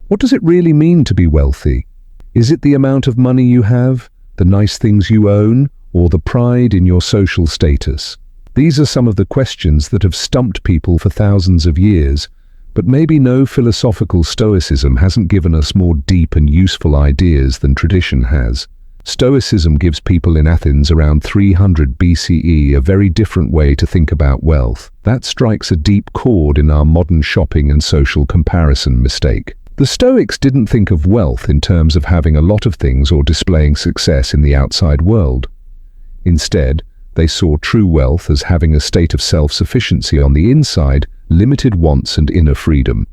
What does it really mean to be wealthy? Is it the amount of money you have, the nice things you own, or the pride in your social status? These are some of the questions that have stumped people for thousands of years, but maybe no philosophical Stoicism hasn't given us more deep and useful ideas than tradition has. Stoicism gives people in Athens around 300 BCE a very different way to think about wealth. That strikes a deep chord in our modern shopping and social comparison mistake. The Stoics didn't think of wealth in terms of having a lot of things or displaying success in the outside world. Instead, they saw true wealth as having a state of self-sufficiency on the inside, limited wants and inner freedom.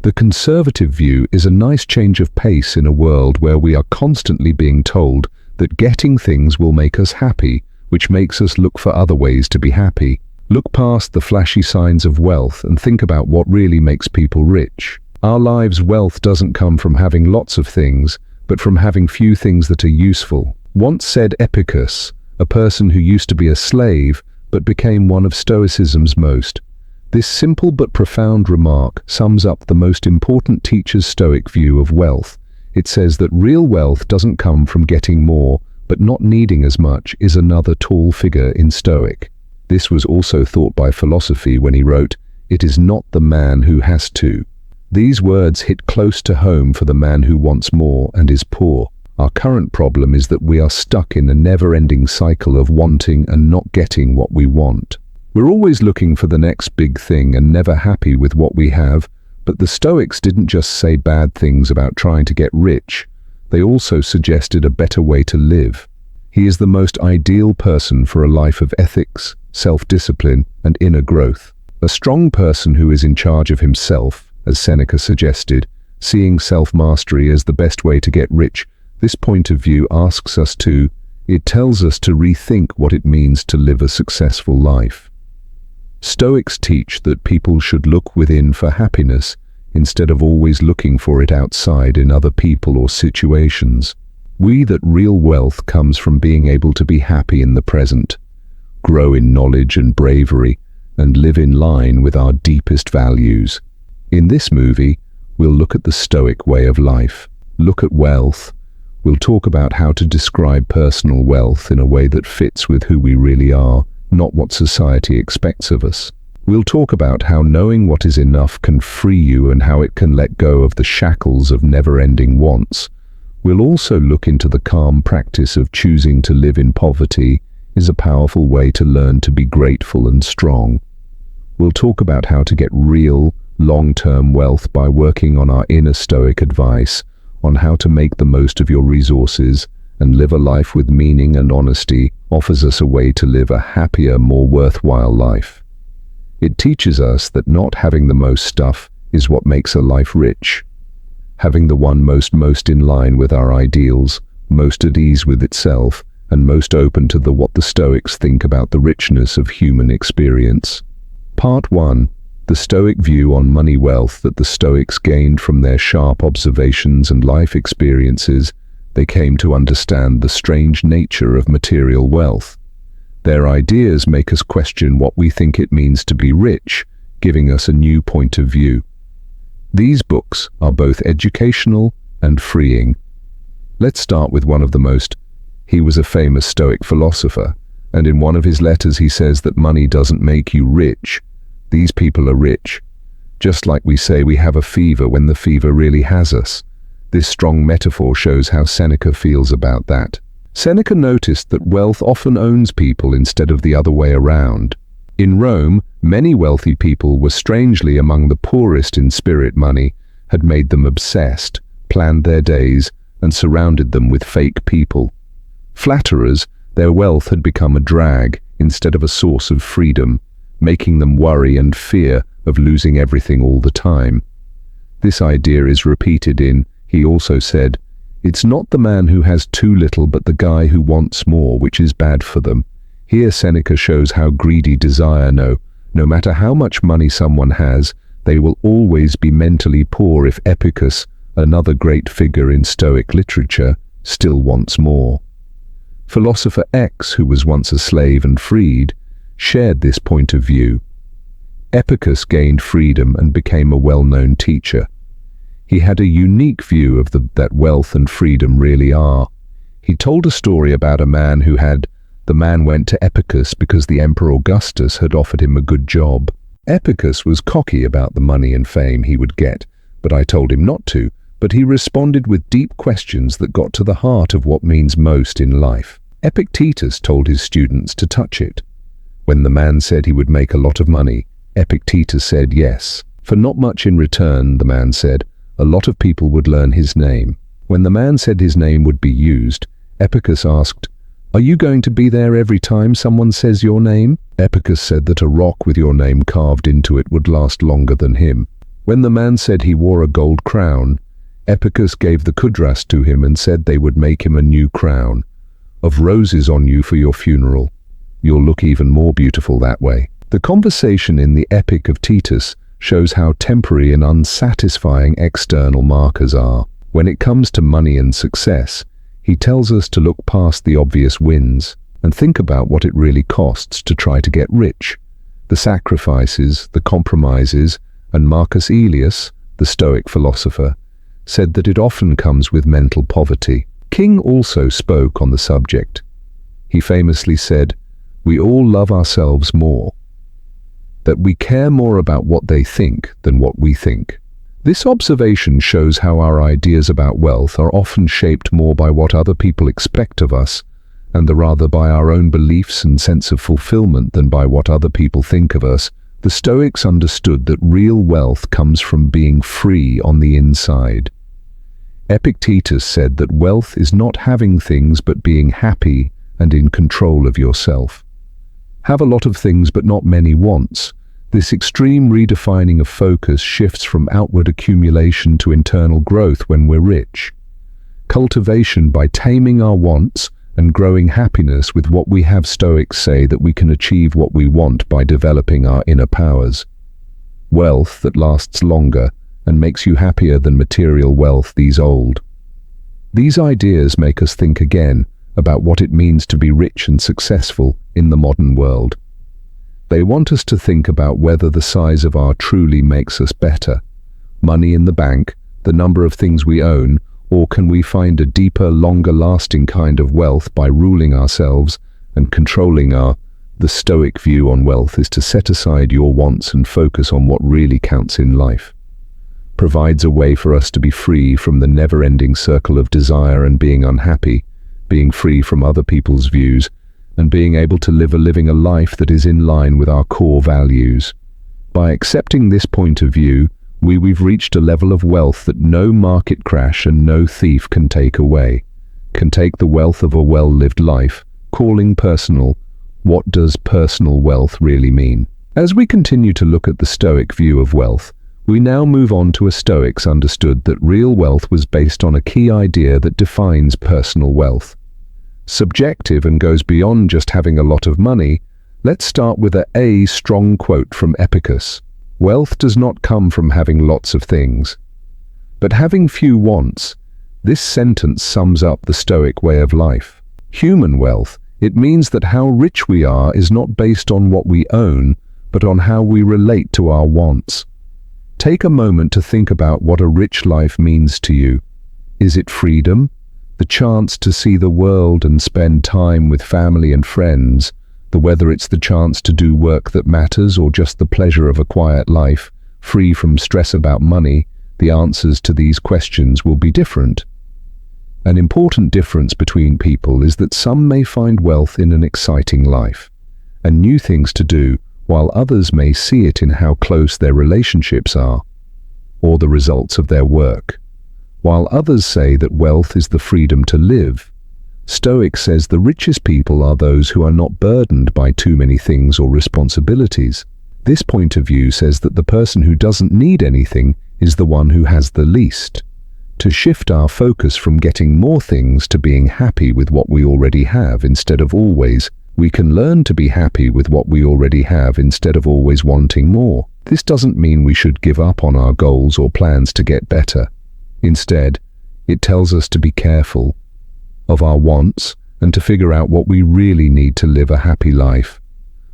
The conservative view is a nice change of pace in a world where we are constantly being told that getting things will make us happy, which makes us look for other ways to be happy. Look past the flashy signs of wealth and think about what really makes people rich. Our lives' wealth doesn't come from having lots of things, but from having few things that are useful. Once said Epicurus, a person who used to be a slave but became one of Stoicism's most. This simple but profound remark sums up the most important teacher's Stoic view of wealth. It says that real wealth doesn't come from getting more, but not needing as much is another tall figure in Stoic. This was also thought by philosophy when he wrote, "It is not the man who has to." These words hit close to home for the man who wants more and is poor. Our current problem is that we are stuck in a never-ending cycle of wanting and not getting what we want. We're always looking for the next big thing and never happy with what we have, but the Stoics didn't just say bad things about trying to get rich, they also suggested a better way to live. He is the most ideal person for a life of ethics, self-discipline, and inner growth. A strong person who is in charge of himself, as Seneca suggested, seeing self-mastery as the best way to get rich. This point of view asks us to, it tells us to rethink what it means to live a successful life. Stoics teach that people should look within for happiness instead of always looking for it outside in other people or situations. That real wealth comes from being able to be happy in the present, grow in knowledge and bravery, and live in line with our deepest values. In this movie, we'll look at the Stoic way of life, look at wealth. We'll talk about how to describe personal wealth in a way that fits with who we really are, not what society expects of us. We'll talk about how knowing what is enough can free you and how it can let go of the shackles of never-ending wants. We'll also look into the calm practice of choosing to live in poverty is a powerful way to learn to be grateful and strong. We'll talk about how to get real, long-term wealth by working on our inner Stoic advice on how to make the most of your resources and live a life with meaning and honesty offers us a way to live a happier, more worthwhile life. It teaches us that not having the most stuff is what makes a life rich. Having the one most in line with our ideals, most at ease with itself, and most open to what the Stoics think about the richness of human experience. Part 1. The Stoic view on money wealth that the Stoics gained from their sharp observations and life experiences. They came to understand the strange nature of material wealth. Their ideas make us question what we think it means to be rich, giving us a new point of view. These books are both educational and freeing. Let's start with one of the most. He was a famous Stoic philosopher, and in one of his letters he says that money doesn't make you rich. These people are rich. Just like we say we have a fever when the fever really has us. This strong metaphor shows how Seneca feels about that. Seneca noticed that wealth often owns people instead of the other way around. In Rome, many wealthy people were strangely among the poorest in spirit. Money had made them obsessed, planned their days, and surrounded them with fake people. Flatterers, their wealth had become a drag instead of a source of freedom, making them worry and fear of losing everything all the time. This idea is repeated in, he also said, "It's not the man who has too little but the guy who wants more, which is bad for them." Here Seneca shows how greedy desire no matter how much money someone has, they will always be mentally poor if Epicurus, another great figure in Stoic literature, still wants more. Philosopher X, who was once a slave and freed, shared this point of view. Epicurus gained freedom and became a well-known teacher. He had a unique view of that wealth and freedom really are. He told a story about a man the man went to Epicus because the Emperor Augustus had offered him a good job. Epicus was cocky about the money and fame he would get, but I told him not to, but he responded with deep questions that got to the heart of what means most in life. Epictetus told his students to touch it. When the man said he would make a lot of money, Epictetus said yes. For not much in return, the man said, a lot of people would learn his name. When the man said his name would be used, Epicus asked, "Are you going to be there every time someone says your name?" Epicus said that a rock with your name carved into it would last longer than him. When the man said he wore a gold crown, Epicus gave the kudras to him and said they would make him a new crown of roses on you for your funeral. You'll look even more beautiful that way. The conversation in the Epic of Titus shows how temporary and unsatisfying external markers are. When it comes to money and success, he tells us to look past the obvious wins and think about what it really costs to try to get rich. The sacrifices, the compromises, and Marcus Aurelius, the Stoic philosopher, said that it often comes with mental poverty. King also spoke on the subject. He famously said, "We all love ourselves more, that we care more about what they think than what we think." This observation shows how our ideas about wealth are often shaped more by what other people expect of us, and rather by our own beliefs and sense of fulfillment than by what other people think of us. The Stoics understood that real wealth comes from being free on the inside. Epictetus said that wealth is not having things but being happy and in control of yourself. Have a lot of things but not many wants. This extreme redefining of focus shifts from outward accumulation to internal growth when we're rich. Cultivation by taming our wants and growing happiness with what we have. Stoics say that we can achieve what we want by developing our inner powers. Wealth that lasts longer and makes you happier than material wealth these old. These ideas make us think again about what it means to be rich and successful in the modern world. They want us to think about whether the size of our truly makes us better. Money in the bank, the number of things we own, or can we find a deeper, longer-lasting kind of wealth by ruling ourselves and controlling The Stoic view on wealth is to set aside your wants and focus on what really counts in life. Provides a way for us to be free from the never-ending circle of desire and being unhappy, being free from other people's views, and being able to living a life that is in line with our core values. By accepting this point of view, we've reached a level of wealth that no market crash and no thief can take away. Can take the wealth of a well-lived life, calling personal. What does personal wealth really mean? As we continue to look at the Stoic view of wealth, we now move on to a Stoics understood that real wealth was based on a key idea that defines personal wealth. Subjective and goes beyond just having a lot of money. Let's start with a strong quote from Epictetus. Wealth does not come from having lots of things, but having few wants. This sentence sums up the Stoic way of life. Human wealth, it means that how rich we are is not based on what we own, but on how we relate to our wants. Take a moment to think about what a rich life means to you. Is it freedom? The chance to see the world and spend time with family and friends? Whether it's the chance to do work that matters or just the pleasure of a quiet life, free from stress about money, the answers to these questions will be different. An important difference between people is that some may find wealth in an exciting life and new things to do, while others may see it in how close their relationships are or the results of their work. While others say that wealth is the freedom to live, Stoic says the richest people are those who are not burdened by too many things or responsibilities. This point of view says that the person who doesn't need anything is the one who has the least. To shift our focus from getting more things to being happy with what we already have instead of always, we can learn to be happy with what we already have instead of always wanting more. This doesn't mean we should give up on our goals or plans to get better. Instead, it tells us to be careful of our wants and to figure out what we really need to live a happy life.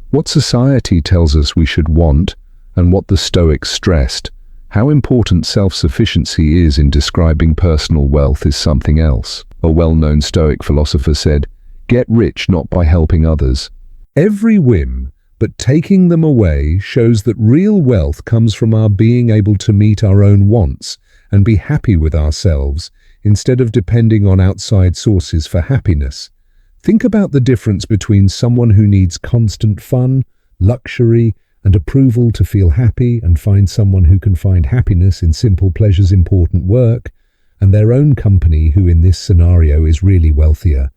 What society tells us we should want and what the Stoics stressed, How important self-sufficiency is in describing personal wealth is something else. A well-known Stoic philosopher said, "Get rich not by helping others." Every whim, but taking them away, shows that real wealth comes from our being able to meet our own wants and be happy with ourselves instead of depending on outside sources for happiness. Think about the difference between someone who needs constant fun, luxury, and approval to feel happy and find someone who can find happiness in simple pleasures, important work, and their own company, who in this scenario is really wealthier.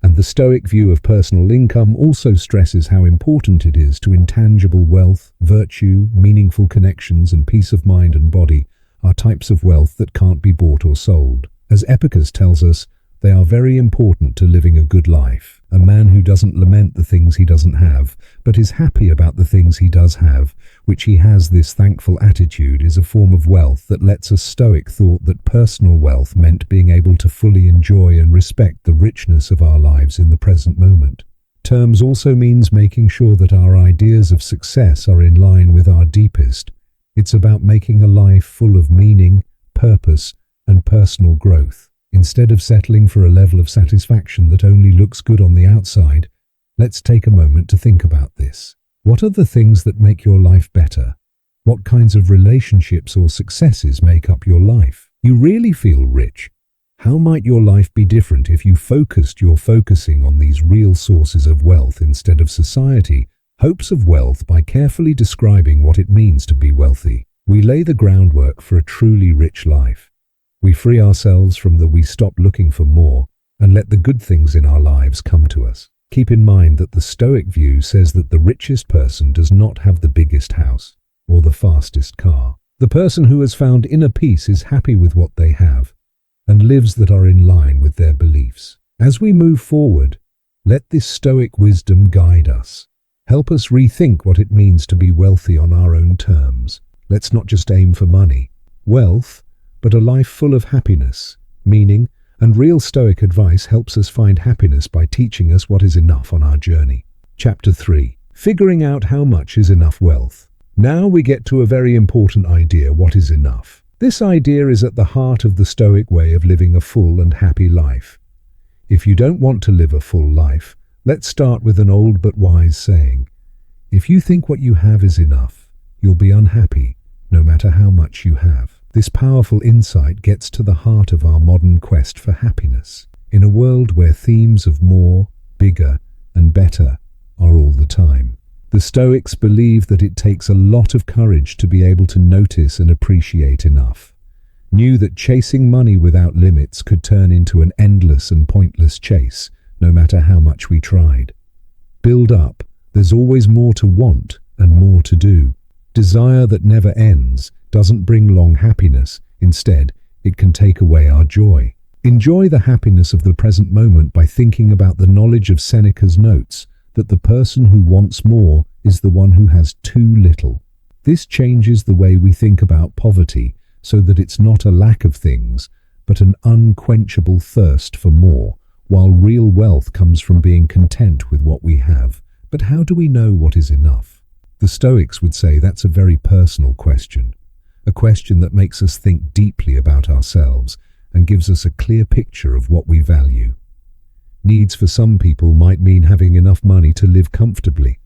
And the Stoic view of personal income also stresses how important it is to intangible wealth, virtue, meaningful connections, and peace of mind and body are types of wealth that can't be bought or sold. As Epicurus tells us, they are very important to living a good life. A man who doesn't lament the things he doesn't have, but is happy about the things he does have, which he has this thankful attitude, is a form of wealth that lets a Stoic thought that personal wealth meant being able to fully enjoy and respect the richness of our lives in the present moment. Terms also means making sure that our ideas of success are in line with our deepest. It's about making a life full of meaning, purpose, and personal growth. Instead of settling for a level of satisfaction that only looks good on the outside, let's take a moment to think about this. What are the things that make your life better? What kinds of relationships or successes make up your life? You really feel rich. How might your life be different if you focused your focusing on these real sources of wealth instead of society? Hopes of wealth. By carefully describing what it means to be wealthy, we lay the groundwork for a truly rich life. We free ourselves from the "we stop looking for more" and let the good things in our lives come to us. Keep in mind that the Stoic view says that the richest person does not have the biggest house or the fastest car. The person who has found inner peace is happy with what they have and lives that are in line with their beliefs. As we move forward, let this Stoic wisdom guide us. Help us rethink what it means to be wealthy on our own terms. Let's not just aim for money, wealth, but a life full of happiness, meaning, and real Stoic advice helps us find happiness by teaching us what is enough on our journey. Chapter 3. Figuring out how much is enough wealth. Now we get to a very important idea: what is enough? This idea is at the heart of the Stoic way of living a full and happy life. If you don't want to live a full life, let's start with an old but wise saying. If you think what you have is enough, you'll be unhappy, no matter how much you have. This powerful insight gets to the heart of our modern quest for happiness. In a world where themes of more, bigger, and better are all the time, the Stoics believe that it takes a lot of courage to be able to notice and appreciate enough. Knew that chasing money without limits could turn into an endless and pointless chase, no matter how much we tried. Build up, there's always more to want and more to do. Desire that never ends doesn't bring long happiness. Instead, it can take away our joy. Enjoy the happiness of the present moment by thinking about the knowledge of Seneca's notes that the person who wants more is the one who has too little. This changes the way we think about poverty, so that it's not a lack of things, but an unquenchable thirst for more, while real wealth comes from being content with what we have. But how do we know what is enough? The Stoics would say that's a very personal question. A question that makes us think deeply about ourselves and gives us a clear picture of what we value. Needs for some people might mean having enough money to live comfortably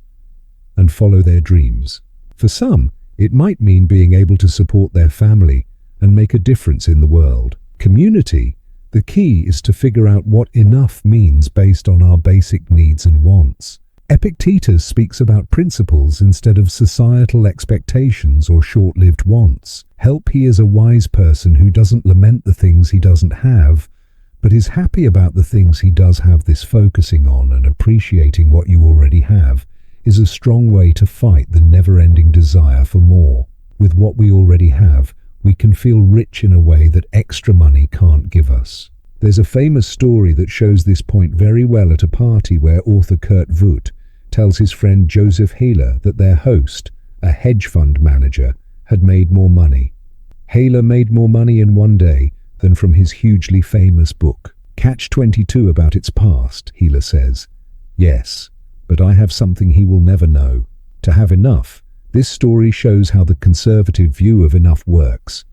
and follow their dreams. For some, it might mean being able to support their family and make a difference in the world. Community. The key is to figure out what enough means based on our basic needs and wants. Epictetus speaks about principles instead of societal expectations or short-lived wants. He is a wise person who doesn't lament the things he doesn't have, but is happy about the things he does have. This focusing on and appreciating what you already have is a strong way to fight the never-ending desire for more. With what we already have, we can feel rich in a way that extra money can't give us. There's a famous story that shows this point very well at a party where author Kurt Vonnegut tells his friend Joseph Haler that their host, a hedge fund manager, had made more money. Haler made more money in one day than from his hugely famous book. Catch-22 about its past, Haler says. Yes, but I have something he will never know. To have enough This story shows how the conservative view of enough works.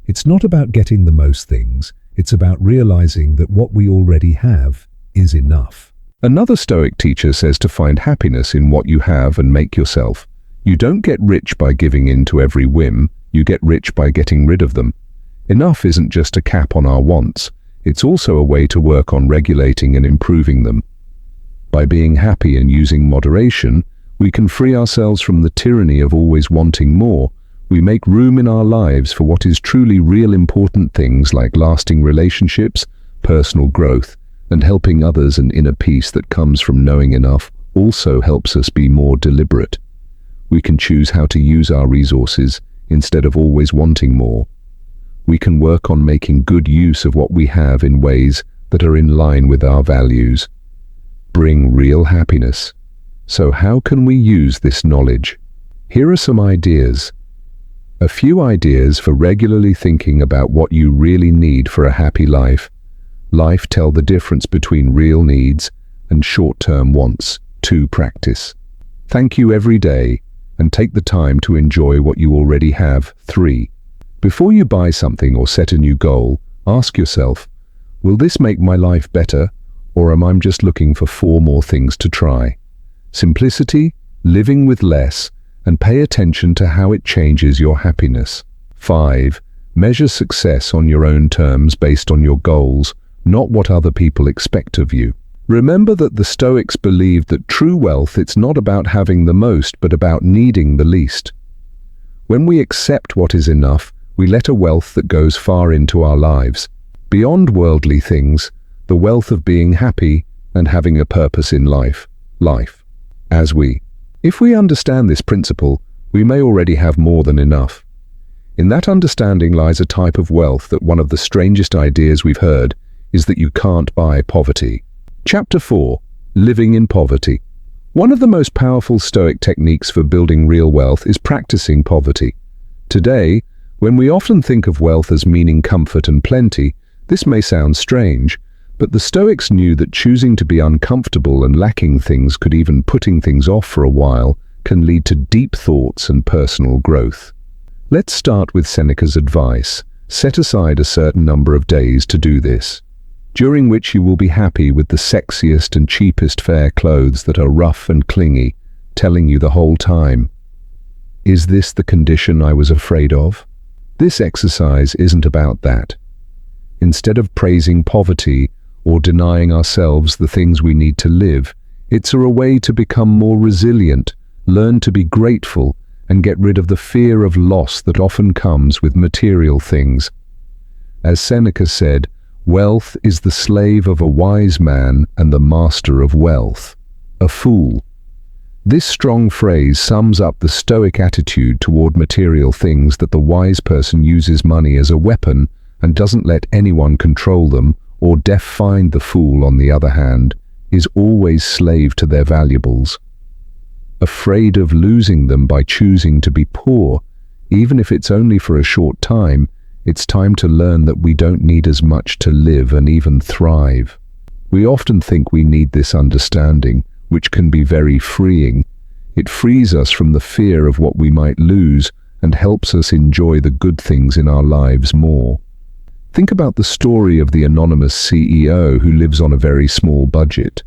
It's not about getting the most things, it's about realizing that what we already have is enough. Another Stoic teacher says to find happiness in what you have and make yourself. You don't get rich by giving in to every whim, you get rich by getting rid of them. Enough isn't just a cap on our wants, it's also a way to work on regulating and improving them. By being happy and using moderation, we can free ourselves from the tyranny of always wanting more. We make room in our lives for what is truly real important things like lasting relationships, personal growth, and helping others. An inner peace that comes from knowing enough also helps us be more deliberate. We can choose how to use our resources instead of always wanting more. We can work on making good use of what we have in ways that are in line with our values. Bring real happiness. So how can we use this knowledge? Here are some ideas. A few ideas for regularly thinking about what you really need for a happy life. Tell the difference between real needs and short-term wants. 2. Practice. Thank you every day and take the time to enjoy what you already have. 3. Before you buy something or set a new goal, ask yourself, will this make my life better, or am I just looking for 4 more things to try? Simplicity, living with less, and pay attention to how it changes your happiness. 5. Measure success on your own terms based on your goals, not what other people expect of you. Remember that the Stoics believed that true wealth, it's not about having the most, but about needing the least. When we accept what is enough, we let a wealth that goes far into our lives. Beyond worldly things, the wealth of being happy and having a purpose in life. If we understand this principle, we may already have more than enough. In that understanding lies a type of wealth that one of the strangest ideas we've heard is that you can't buy poverty. Chapter 4. Living in poverty. One of the most powerful Stoic techniques for building real wealth is practicing poverty. Today, when we often think of wealth as meaning comfort and plenty, this may sound strange, but the Stoics knew that choosing to be uncomfortable and lacking things, could even putting things off for a while, can lead to deep thoughts and personal growth. Let's start with Seneca's advice. Set aside a certain number of days to do this, during which you will be happy with the sexiest and cheapest fair clothes that are rough and clingy, telling you the whole time, is this the condition I was afraid of? This exercise isn't about that. Instead of praising poverty or denying ourselves the things we need to live, it's a way to become more resilient, learn to be grateful, and get rid of the fear of loss that often comes with material things. As Seneca said, wealth is the slave of a wise man and the master of wealth, a fool. This strong phrase sums up the Stoic attitude toward material things, that the wise person uses money as a weapon and doesn't let anyone control them, or find the fool, on the other hand, is always slave to their valuables. Afraid of losing them by choosing to be poor, even if it's only for a short time, it's time to learn that we don't need as much to live and even thrive. We often think we need this understanding, which can be very freeing. It frees us from the fear of what we might lose and helps us enjoy the good things in our lives more. Think about the story of the anonymous CEO who lives on a very small budget.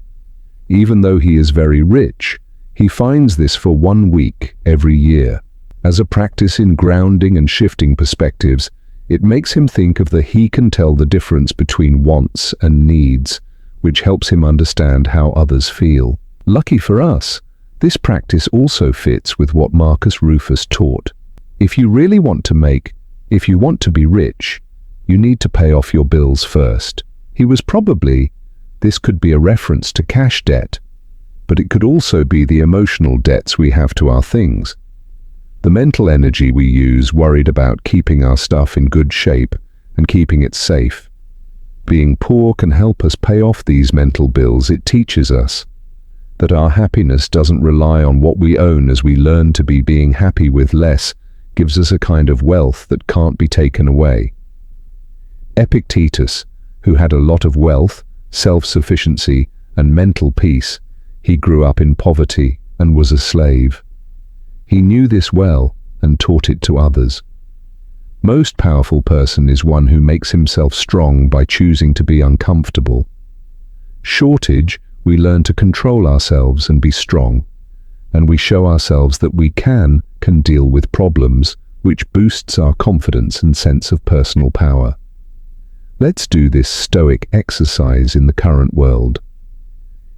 Even though he is very rich, he finds this for 1 week every year. As a practice in grounding and shifting perspectives, it makes him think of he can tell the difference between wants and needs, which helps him understand how others feel. Lucky for us, this practice also fits with what Marcus Rufus taught. If you want to be rich, you need to pay off your bills first. This could be a reference to cash debt, but it could also be the emotional debts we have to our things. The mental energy we use worried about keeping our stuff in good shape and keeping it safe. Being poor can help us pay off these mental bills. It teaches us that our happiness doesn't rely on what we own. As we learn to being happy with less, gives us a kind of wealth that can't be taken away. Epictetus, who had a lot of wealth, self-sufficiency, and mental peace, he grew up in poverty and was a slave. He knew this well and taught it to others. Most powerful person is one who makes himself strong by choosing to be uncomfortable. Shortage, we learn to control ourselves and be strong, and we show ourselves that we can deal with problems, which boosts our confidence and sense of personal power. Let's do this Stoic exercise in the current world.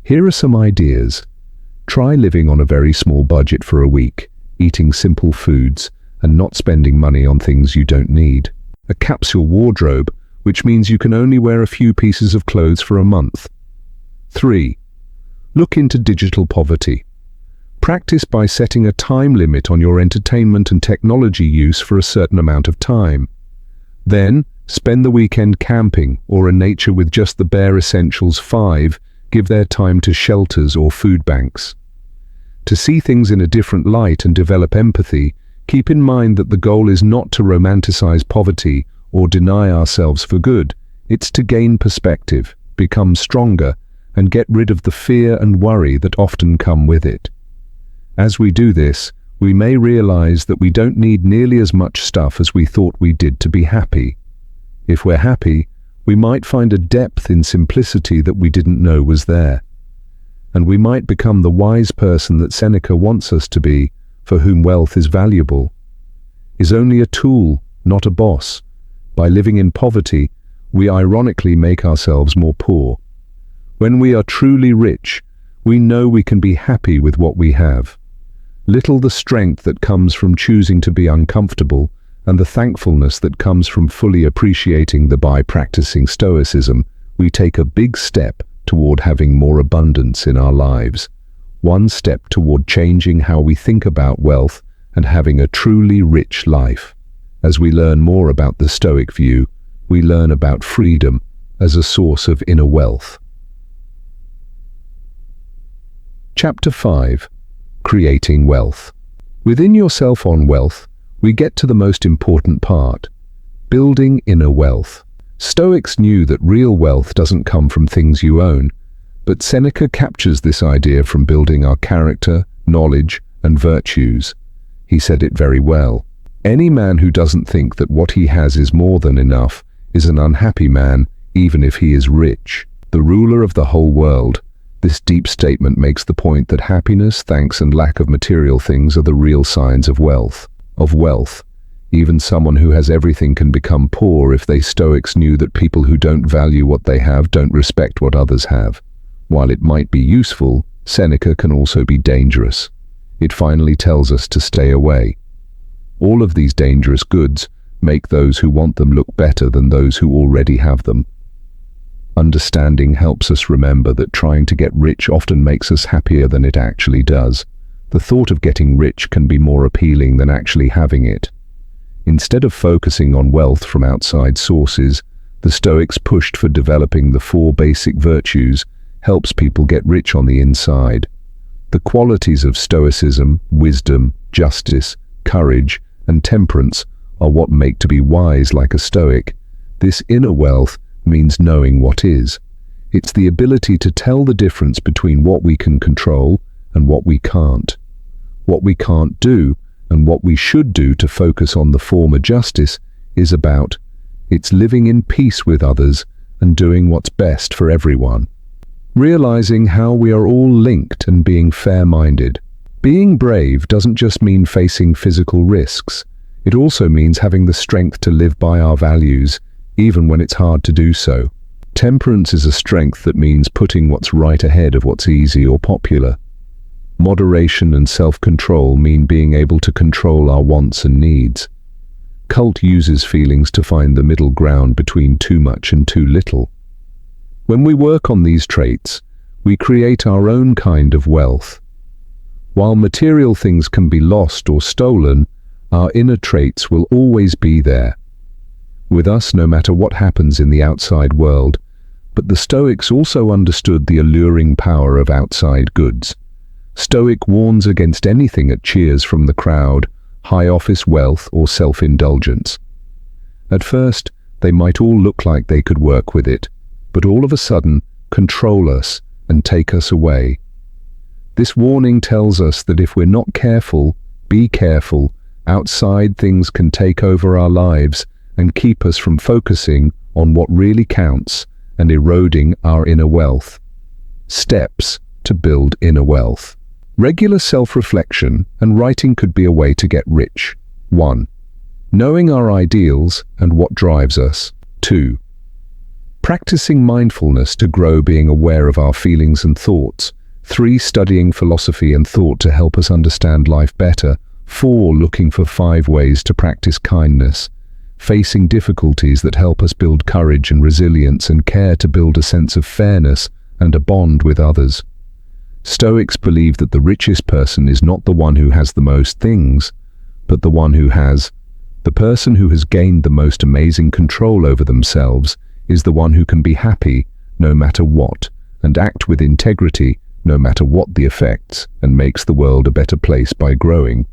Here are some ideas. Try living on a very small budget for a week, eating simple foods, and not spending money on things you don't need. A capsule wardrobe, which means you can only wear a few pieces of clothes for a month. 3. Look into digital poverty. Practice by setting a time limit on your entertainment and technology use for a certain amount of time. Then, spend the weekend camping or in nature with just the bare essentials. 5. Give their time to shelters or food banks. To see things in a different light and develop empathy, keep in mind that the goal is not to romanticize poverty or deny ourselves for good. It's to gain perspective, become stronger, and get rid of the fear and worry that often come with it. As we do this, we may realize that we don't need nearly as much stuff as we thought we did to be happy. If we're happy, we might find a depth in simplicity that we didn't know was there. And we might become the wise person that Seneca wants us to be, for whom wealth is valuable, is only a tool, not a boss. By living in poverty, we ironically make ourselves more poor. When we are truly rich, we know we can be happy with what we have. Little the strength that comes from choosing to be uncomfortable, and the thankfulness that comes from fully appreciating that by practicing Stoicism, we take a big step toward having more abundance in our lives. One step toward changing how we think about wealth and having a truly rich life. As we learn more about the Stoic view, we learn about freedom as a source of inner wealth. Chapter 5. Creating Wealth. Within yourself on wealth, we get to the most important part, building inner wealth. Stoics knew that real wealth doesn't come from things you own, but Seneca captures this idea from building our character, knowledge, and virtues. He said it very well. Any man who doesn't think that what he has is more than enough is an unhappy man, even if he is rich. The ruler of the whole world. This deep statement makes the point that happiness, thanks, and lack of material things are the real signs of wealth. Even someone who has everything can become poor if they. Stoics knew that people who don't value what they have don't respect what others have. While it might be useful, Seneca can also be dangerous. It finally tells us to stay away. All of these dangerous goods make those who want them look better than those who already have them. Understanding helps us remember that trying to get rich often makes us happier than it actually does. The thought of getting rich can be more appealing than actually having it. Instead of focusing on wealth from outside sources, the Stoics pushed for developing the 4 basic virtues helps people get rich on the inside. The qualities of Stoicism, wisdom, justice, courage, and temperance are what make to be wise like a Stoic. This inner wealth means knowing what is. It's the ability to tell the difference between what we can control and what we can't. What we can't do and what we should do to focus on the former justice is about. It's living in peace with others and doing what's best for everyone. Realizing how we are all linked and being fair-minded. Being brave doesn't just mean facing physical risks. It also means having the strength to live by our values, even when it's hard to do so. Temperance is a strength that means putting what's right ahead of what's easy or popular. Moderation and self-control mean being able to control our wants and needs. Cult uses feelings to find the middle ground between too much and too little. When we work on these traits, we create our own kind of wealth. While material things can be lost or stolen, our inner traits will always be there, with us no matter what happens in the outside world. But the Stoics also understood the alluring power of outside goods. Stoic warns against anything that cheers from the crowd, high office wealth, or self-indulgence. At first, they might all look like they could work with it, but all of a sudden control us and take us away. This warning tells us that if we're not careful, Be careful. Outside things can take over our lives and keep us from focusing on what really counts and eroding our inner wealth. Steps to build inner wealth. Regular self-reflection and writing could be a way to get rich. 1. Knowing our ideals and what drives us. 2. Practicing mindfulness to grow being aware of our feelings and thoughts. 3. Studying philosophy and thought to help us understand life better. 4. Looking for 5 ways to practice kindness. Facing difficulties that help us build courage and resilience and care to build a sense of fairness and a bond with others. Stoics believe that the richest person is not the one who has the most things, but the one who has. The person who has gained the most amazing control over themselves is the one who can be happy no matter what, and act with integrity no matter what the effects, and makes the world a better place by growing.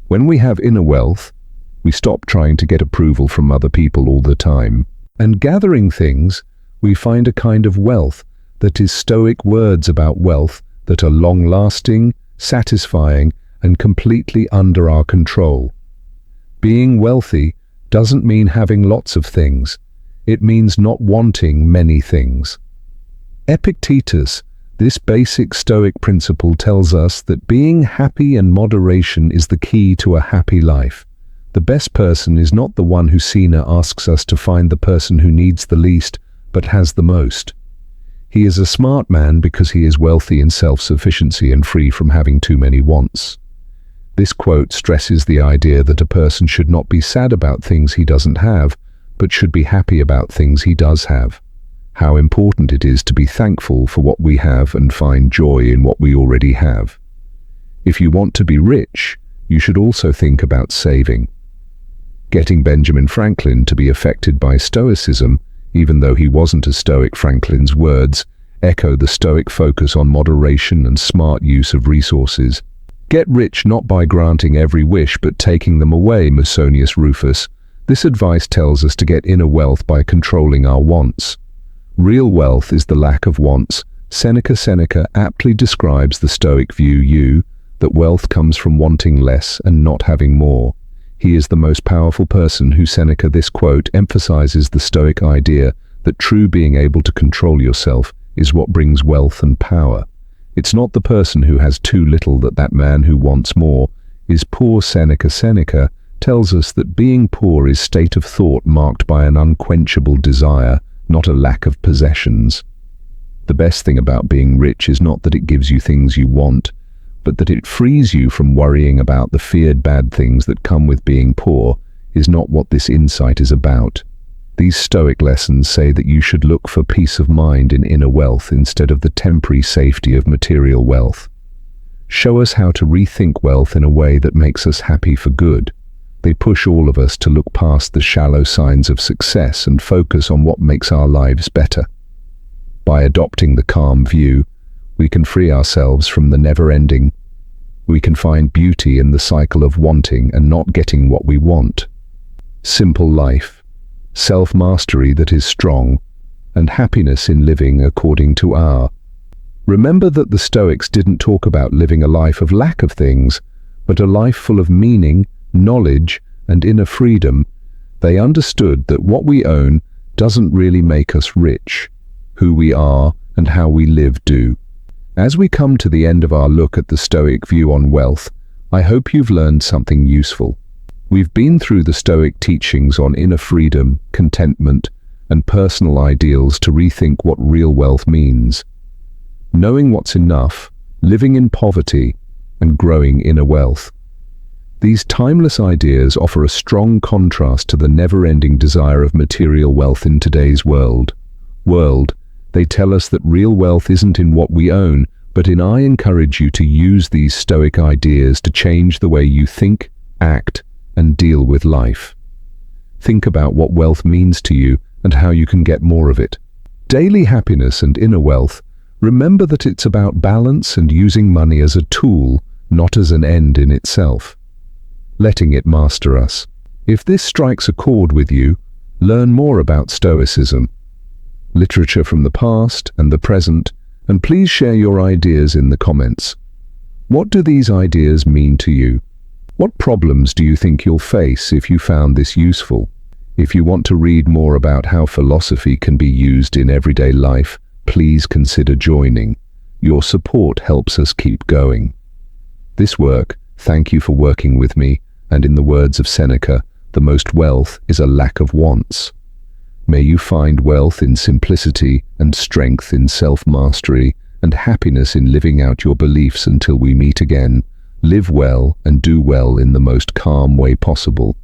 When we have inner wealth, we stop trying to get approval from other people all the time. And gathering things, we find a kind of wealth that is Stoic words about wealth that are long-lasting, satisfying, and completely under our control. Being wealthy doesn't mean having lots of things. It means not wanting many things. Epictetus, this basic Stoic principle tells us that being happy and moderation is the key to a happy life. The best person is not the one who Sina asks us to find the person who needs the least, but has the most. He is a smart man because he is wealthy in self-sufficiency and free from having too many wants. This quote stresses the idea that a person should not be sad about things he doesn't have, but should be happy about things he does have. How important it is to be thankful for what we have and find joy in what we already have. If you want to be rich, you should also think about saving. Getting Benjamin Franklin to be affected by Stoicism, even though he wasn't a Stoic, Franklin's words echo the Stoic focus on moderation and smart use of resources. Get rich not by granting every wish but taking them away, Musonius Rufus. This advice tells us to get inner wealth by controlling our wants. Real wealth is the lack of wants. Seneca aptly describes the Stoic view that wealth comes from wanting less and not having more. He is the most powerful person who Seneca. This quote emphasizes the Stoic idea that true being able to control yourself is what brings wealth and power. It's not the person who has too little that man who wants more is poor. Seneca tells us that being poor is state of thought marked by an unquenchable desire, not a lack of possessions. The best thing about being rich is not that it gives you things you want, but that it frees you from worrying about the feared bad things that come with being poor is not what this insight is about. These Stoic lessons say that you should look for peace of mind in inner wealth instead of the temporary safety of material wealth. Show us how to rethink wealth in a way that makes us happy for good. They push all of us to look past the shallow signs of success and focus on what makes our lives better. By adopting the calm view, we can free ourselves from the never-ending. We can find beauty in the cycle of wanting and not getting what we want. Simple life, self-mastery that is strong, and happiness in living according to our. Remember that the Stoics didn't talk about living a life of lack of things, but a life full of meaning, knowledge, and inner freedom. They understood that what we own doesn't really make us rich. Who we are and how we live do. As we come to the end of our look at the Stoic view on wealth, I hope you've learned something useful. We've been through the Stoic teachings on inner freedom, contentment, and personal ideals to rethink what real wealth means. Knowing what's enough, living in poverty, and growing inner wealth. These timeless ideas offer a strong contrast to the never-ending desire of material wealth in today's world. They tell us that real wealth isn't in what we own, but in I encourage you to use these Stoic ideas to change the way you think, act, and deal with life. Think about what wealth means to you and how you can get more of it. Daily happiness and inner wealth. Remember that it's about balance and using money as a tool, not as an end in itself. Letting it master us. If this strikes a chord with you, learn more about Stoicism, literature from the past and the present, and please share your ideas in the comments. What do these ideas mean to you? What problems do you think you'll face if you found this useful? If you want to read more about how philosophy can be used in everyday life, please consider joining. Your support helps us keep going. This work, thank you for working with me, and in the words of Seneca, the most wealth is a lack of wants. May you find wealth in simplicity and strength in self-mastery and happiness in living out your beliefs until we meet again. Live well and do well in the most calm way possible.